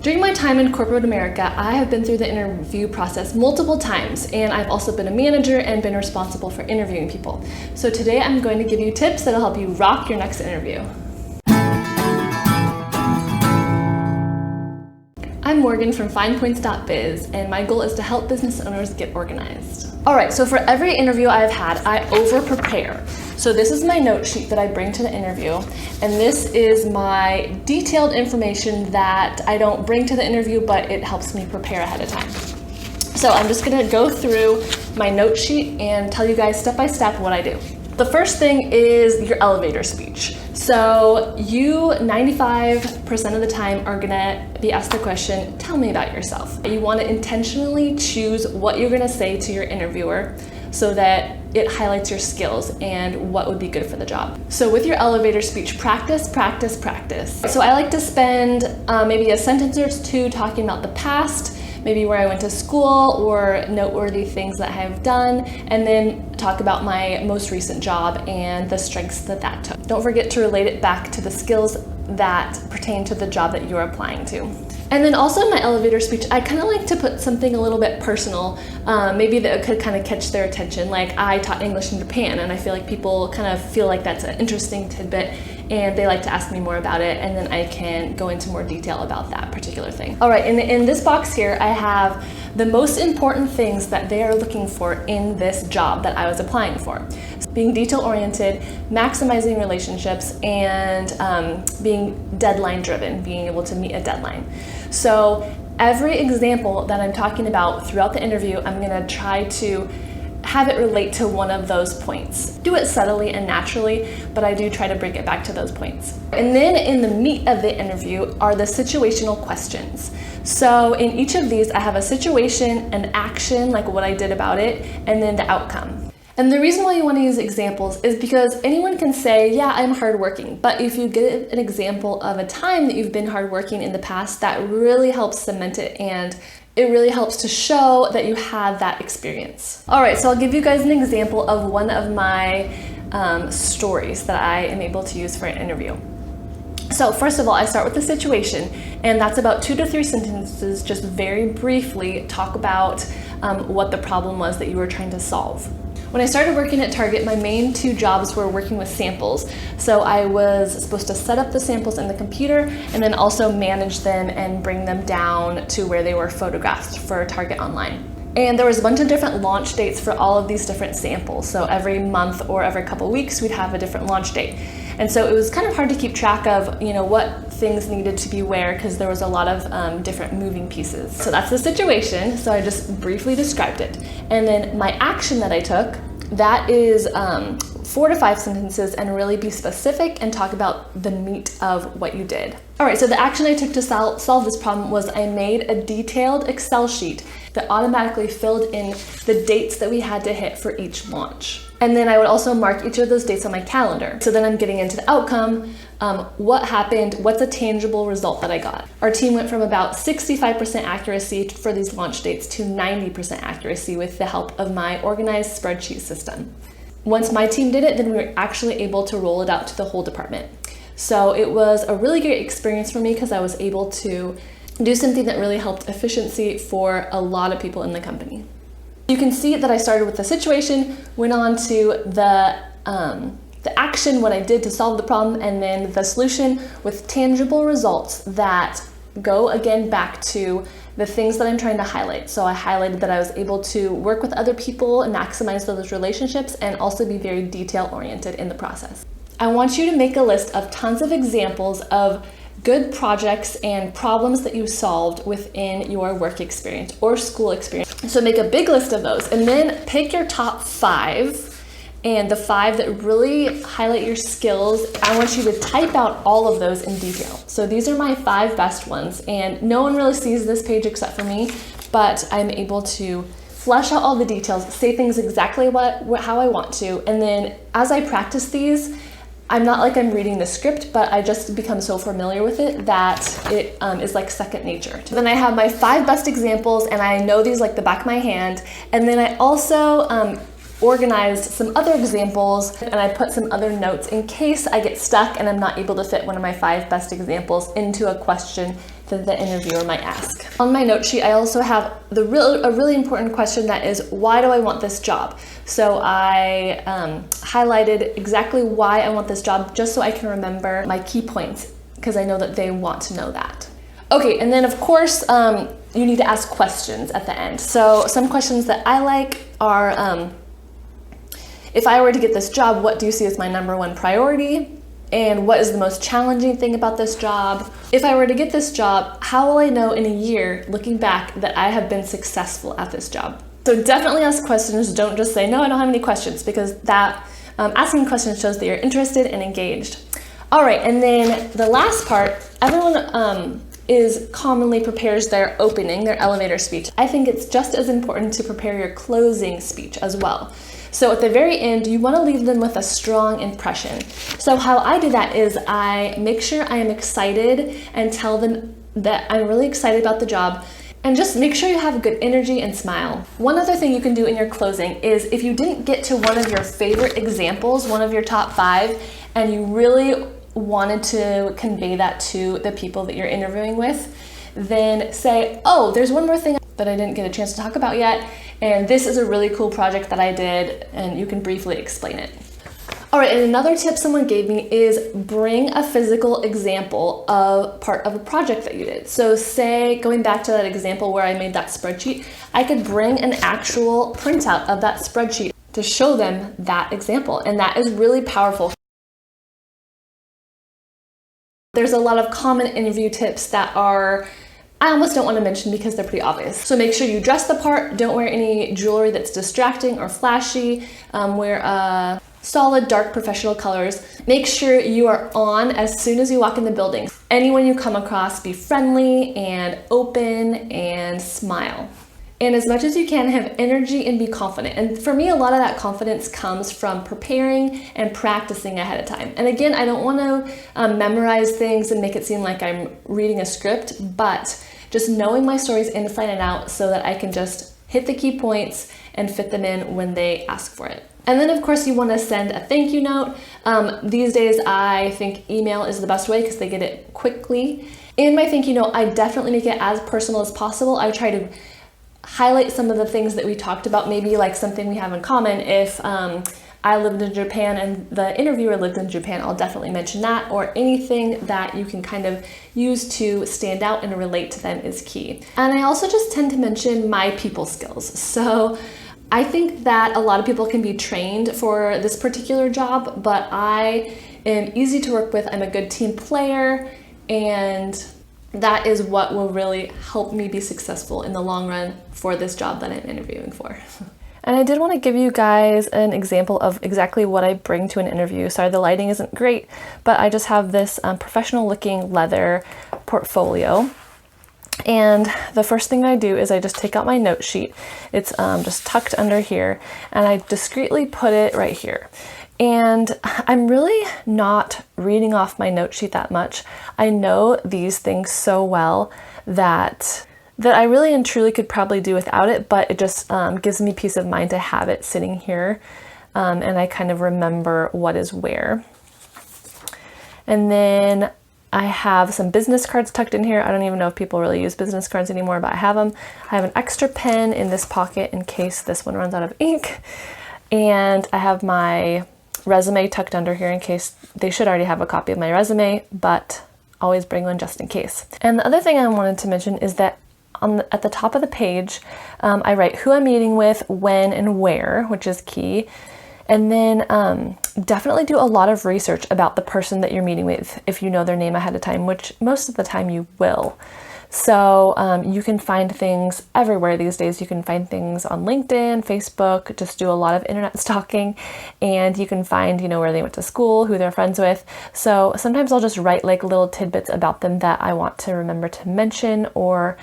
During my time in corporate America, I have been through the interview process multiple times, and I've also been a manager and been responsible for interviewing people. So today I'm going to give you tips that'll help you rock your next interview. I'm Morgan from FinePoints.biz, and my goal is to help business owners get organized. Alright, so for every interview I've had, I over-prepare. So this is my note sheet that I bring to the interview, and this is my detailed information that I don't bring to the interview, but it helps me prepare ahead of time. So I'm just gonna go through my note sheet and tell you guys step by step what I do. The first thing is your elevator speech. So you 95% of the time are gonna be asked the question, tell me about yourself. You wanna intentionally choose what you're gonna say to your interviewer so that it highlights your skills and what would be good for the job. So with your elevator speech, practice, practice, practice. So I like to spend maybe a sentence or two talking about the past, maybe where I went to school or noteworthy things that I have done, and then talk about my most recent job and the strengths that took. Don't forget to relate it back to the skills that pertain to the job that you're applying to. And then also in my elevator speech, I kind of like to put something a little bit personal, maybe that could kind of catch their attention. Like I taught English in Japan, and I feel like people kind of feel like that's an interesting tidbit, and they like to ask me more about it, and then I can go into more detail about that particular thing. All right, in this box here, I have the most important things that they are looking for in this job that I was applying for. So being detail-oriented, maximizing relationships, and being deadline-driven, being able to meet a deadline. So every example that I'm talking about throughout the interview, I'm gonna try to have it relate to one of those points. Do it subtly and naturally, but I do try to bring it back to those points. And then in the meat of the interview are the situational questions. So in each of these, I have a situation, an action, like what I did about it, and then the outcome. And the reason why you want to use examples is because anyone can say, yeah, I'm hardworking. But if you give an example of a time that you've been hardworking in the past, that really helps cement it, and it really helps to show that you had that experience. All right, so I'll give you guys an example of one of my stories that I am able to use for an interview. So first of all, I start with the situation, and that's about 2 to 3 sentences, just very briefly talk about what the problem was that you were trying to solve. When I started working at Target, my main 2 jobs were working with samples. So I was supposed to set up the samples in the computer and then also manage them and bring them down to where they were photographed for Target Online. And there was a bunch of different launch dates for all of these different samples. So every month or every couple weeks, we'd have a different launch date. And so it was kind of hard to keep track of, what things needed to be where, because there was a lot of different moving pieces. So that's the situation. So I just briefly described it. And then my action that I took, that is 4 to 5 sentences, and really be specific and talk about the meat of what you did. All right, so the action I took to solve this problem was I made a detailed Excel sheet that automatically filled in the dates that we had to hit for each launch. And then I would also mark each of those dates on my calendar. So then I'm getting into the outcome, what happened, what's a tangible result that I got. Our team went from about 65% accuracy for these launch dates to 90% accuracy with the help of my organized spreadsheet system. Once my team did it, then we were actually able to roll it out to the whole department. So it was a really great experience for me because I was able to do something that really helped efficiency for a lot of people in the company. You can see that I started with the situation, went on to the action, what I did to solve the problem, and then the solution with tangible results that go again back to the things that I'm trying to highlight. So I highlighted that I was able to work with other people and maximize those relationships, and also be very detail oriented in the process. I want you to make a list of tons of examples of good projects and problems that you solved within your work experience or school experience. So make a big list of those, and then pick your top 5, and the 5 that really highlight your skills. I want you to type out all of those in detail. So these are my 5 best ones, and no one really sees this page except for me, but I'm able to flesh out all the details, say things exactly how I want to, and then as I practice these, I'm not like I'm reading the script, but I just become so familiar with it that it is like second nature. Then I have my 5 best examples, and I know these like the back of my hand. And then I also organized some other examples, and I put some other notes in case I get stuck and I'm not able to fit one of my 5 best examples into a question that the interviewer might ask. On my note sheet, I also have a really important question that is, why do I want this job? So I highlighted exactly why I want this job just so I can remember my key points, because I know that they want to know that. Okay, and then of course, you need to ask questions at the end. So some questions that I like are, if I were to get this job, what do you see as my #1 priority? And what is the most challenging thing about this job? If I were to get this job, how will I know in a year, looking back, that I have been successful at this job? So definitely ask questions. Don't just say, no, I don't have any questions, because that asking questions shows that you're interested and engaged. All right, and then the last part, everyone commonly prepares their opening, their elevator speech. I think it's just as important to prepare your closing speech as well. So at the very end, you want to leave them with a strong impression. So how I do that is I make sure I am excited and tell them that I'm really excited about the job, and just make sure you have good energy and smile. One other thing you can do in your closing is, if you didn't get to one of your favorite examples, one of your top 5, and you really wanted to convey that to the people that you're interviewing with, then say, oh, there's one more thing that I didn't get a chance to talk about yet, and this is a really cool project that I did, and you can briefly explain it. All right, and another tip someone gave me is bring a physical example of part of a project that you did. So say, going back to that example where I made that spreadsheet, I could bring an actual printout of that spreadsheet to show them that example, and that is really powerful. There's a lot of common interview tips that I almost don't want to mention because they're pretty obvious. So make sure you dress the part, don't wear any jewelry that's distracting or flashy, wear solid, dark, professional colors. Make sure you are on as soon as you walk in the building. Anyone you come across, be friendly and open and smile. And as much as you can, have energy and be confident. And for me, a lot of that confidence comes from preparing and practicing ahead of time. And again, I don't want to memorize things and make it seem like I'm reading a script, but just knowing my stories inside and out so that I can just hit the key points and fit them in when they ask for it. And then of course you want to send a thank you note. These days I think email is the best way because they get it quickly. In my thank you note, I definitely make it as personal as possible. I try to highlight some of the things that we talked about, maybe like something we have in common. If I lived in Japan and the interviewer lived in Japan, I'll definitely mention that, or anything that you can kind of use to stand out and relate to them is key. And I also just tend to mention my people skills. So I think that a lot of people can be trained for this particular job, but I am easy to work with. I'm a good team player, and that is what will really help me be successful in the long run for this job that I'm interviewing for. And I did want to give you guys an example of exactly what I bring to an interview. Sorry, the lighting isn't great, but I just have this professional looking leather portfolio. And the first thing I do is I just take out my note sheet. It's just tucked under here, and I discreetly put it right here. And I'm really not reading off my note sheet that much. I know these things so well that I really and truly could probably do without it, but it just gives me peace of mind to have it sitting here, and I kind of remember what is where. And then I have some business cards tucked in here. I don't even know if people really use business cards anymore, but I have them. I have an extra pen in this pocket in case this one runs out of ink. And I have my resume tucked under here in case they should already have a copy of my resume, but always bring one just in case. And the other thing I wanted to mention is that at the top of the page, I write who I'm meeting with, when and where, which is key. And then definitely do a lot of research about the person that you're meeting with if you know their name ahead of time, which most of the time you will. So you can find things everywhere these days. You can find things on LinkedIn, Facebook, just do a lot of internet stalking, and you can find, where they went to school, who they're friends with. So sometimes I'll just write like little tidbits about them that I want to remember to mention, or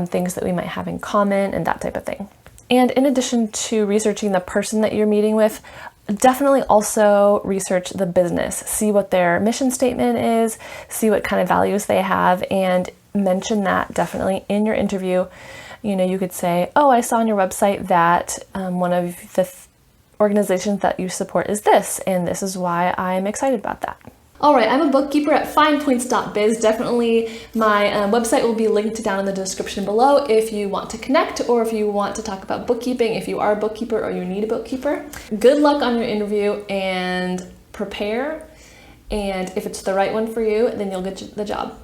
things that we might have in common and that type of thing. And in addition to researching the person that you're meeting with, definitely also research the business. See what their mission statement is, see what kind of values they have, and mention that definitely in your interview. You could say, oh, I saw on your website that one of the organizations that you support is this, and this is why I'm excited about that. All right, I'm a bookkeeper at FinePoints.biz. Definitely my website will be linked down in the description below if you want to connect or if you want to talk about bookkeeping, if you are a bookkeeper or you need a bookkeeper. Good luck on your interview and prepare. And if it's the right one for you, then you'll get the job.